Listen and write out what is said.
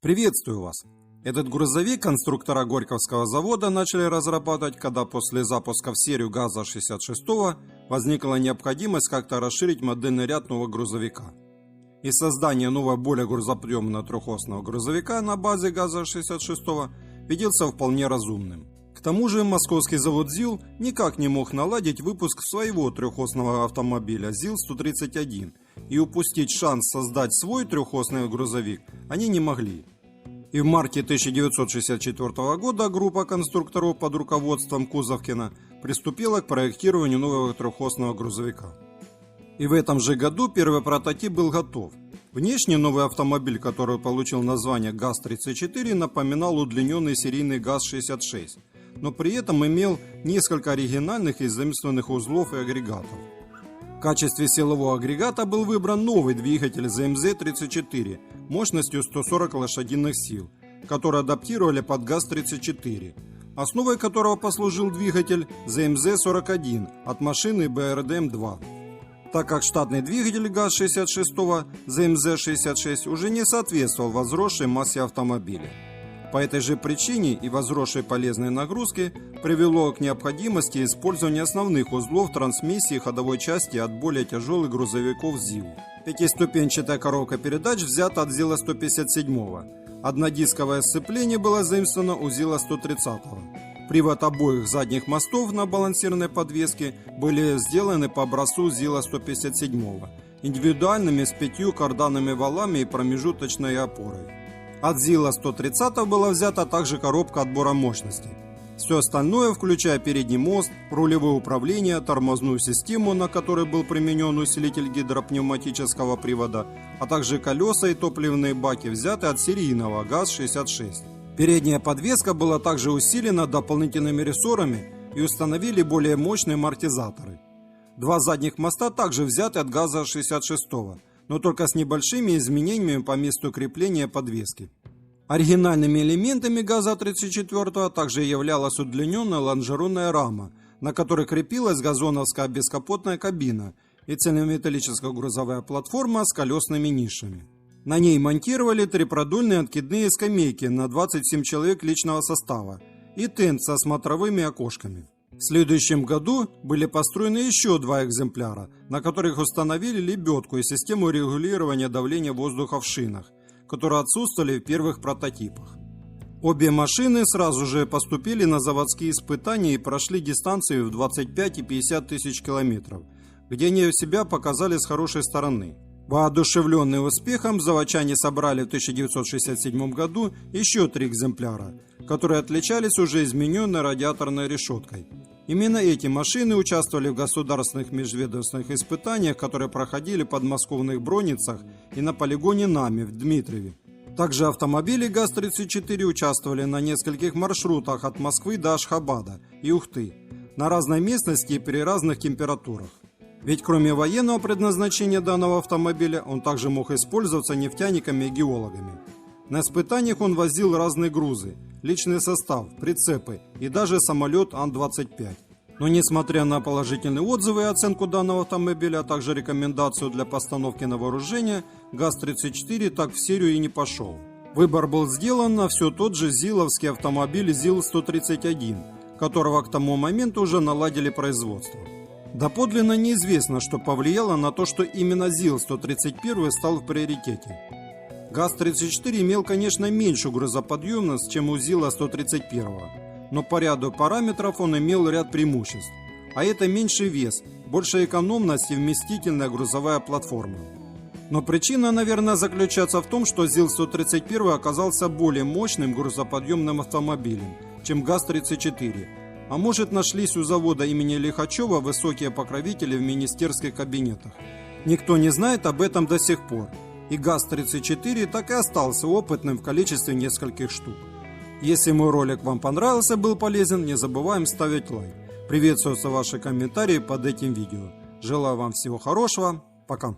Приветствую вас! Этот грузовик конструктора Горьковского завода начали разрабатывать, когда после запуска в серию ГАЗа-66 возникла необходимость как-то расширить модельный ряд нового грузовика. И создание нового более грузоподъемного трехосного грузовика на базе ГАЗа-66 виделся вполне разумным. К тому же московский завод ЗИЛ никак не мог наладить выпуск своего трехосного автомобиля ЗИЛ-131, и упустить шанс создать свой трехосный грузовик они не могли. И в марте 1964 года группа конструкторов под руководством Кузовкина приступила к проектированию нового трехосного грузовика. И в этом же году первый прототип был готов. Внешне новый автомобиль, который получил название ГАЗ-34, напоминал удлиненный серийный ГАЗ-66, но при этом имел несколько оригинальных и заимствованных узлов и агрегатов. В качестве силового агрегата был выбран новый двигатель ЗМЗ-34 мощностью 140 лошадиных сил, который адаптировали под ГАЗ-34, основой которого послужил двигатель ЗМЗ-41 от машины БРДМ-2. Так как штатный двигатель ГАЗ-66 ЗМЗ-66 уже не соответствовал возросшей массе автомобиля. По этой же причине и возросшей полезной нагрузки привело к необходимости использования основных узлов трансмиссии ходовой части от более тяжелых грузовиков ЗИЛ. Пятиступенчатая коробка передач взята от ЗИЛа-157. Однодисковое сцепление было заимствовано у ЗИЛа-130. Привод обоих задних мостов на балансирной подвеске были сделаны по образцу ЗИЛа-157, индивидуальными с 5 карданными валами и промежуточной опорой. От ЗИЛа-130 была взята также коробка отбора мощностей. Все остальное, включая передний мост, рулевое управление, тормозную систему, на которой был применен усилитель гидропневматического привода, а также колеса и топливные баки, взяты от серийного ГАЗ-66. Передняя подвеска была также усилена дополнительными рессорами и установили более мощные амортизаторы. Два задних моста также взяты от ГАЗа-66, но только с небольшими изменениями по месту крепления подвески. Оригинальными элементами ГАЗа-34 также являлась удлиненная лонжеронная рама, на которой крепилась газоновская бескапотная кабина и цельнометаллическая грузовая платформа с колесными нишами. На ней монтировали трипродольные откидные скамейки на 27 человек личного состава и тент со смотровыми окошками. В следующем году были построены еще два экземпляра, на которых установили лебедку и систему регулирования давления воздуха в шинах, которые отсутствовали в первых прототипах. Обе машины сразу же поступили на заводские испытания и прошли дистанции в 25 и 50 тысяч километров, где они себя показали с хорошей стороны. Воодушевленные успехом, заводчане собрали в 1967 году еще 3 экземпляра, которые отличались уже измененной радиаторной решеткой. Именно эти машины участвовали в государственных межведомственных испытаниях, которые проходили в подмосковных Броницах и на полигоне НАМИ в Дмитрове. Также автомобили ГАЗ-34 участвовали на нескольких маршрутах от Москвы до Ашхабада и Ухты, на разной местности и при разных температурах. Ведь кроме военного предназначения данного автомобиля, он также мог использоваться нефтяниками и геологами. На испытаниях он возил разные грузы, личный состав, прицепы и даже самолет Ан-25. Но несмотря на положительные отзывы и оценку данного автомобиля, а также рекомендацию для постановки на вооружение, ГАЗ-34 так в серию и не пошел. Выбор был сделан на все тот же ЗИЛовский автомобиль ЗИЛ-131, которого к тому моменту уже наладили производство. Доподлинно неизвестно, что повлияло на то, что именно ЗИЛ-131 стал в приоритете. ГАЗ-34 имел, конечно, меньшую грузоподъемность, чем у ЗИЛа-131, но по ряду параметров он имел ряд преимуществ. А это меньший вес, большая экономность и вместительная грузовая платформа. Но причина, наверное, заключается в том, что ЗИЛ-131 оказался более мощным грузоподъемным автомобилем, чем ГАЗ-34. А может, нашлись у завода имени Лихачева высокие покровители в министерских кабинетах. Никто не знает об этом до сих пор. И ГАЗ-34 так и остался опытным в количестве нескольких штук. Если мой ролик вам понравился, был полезен, не забываем ставить лайк. Приветствуются ваши комментарии под этим видео. Желаю вам всего хорошего. Пока.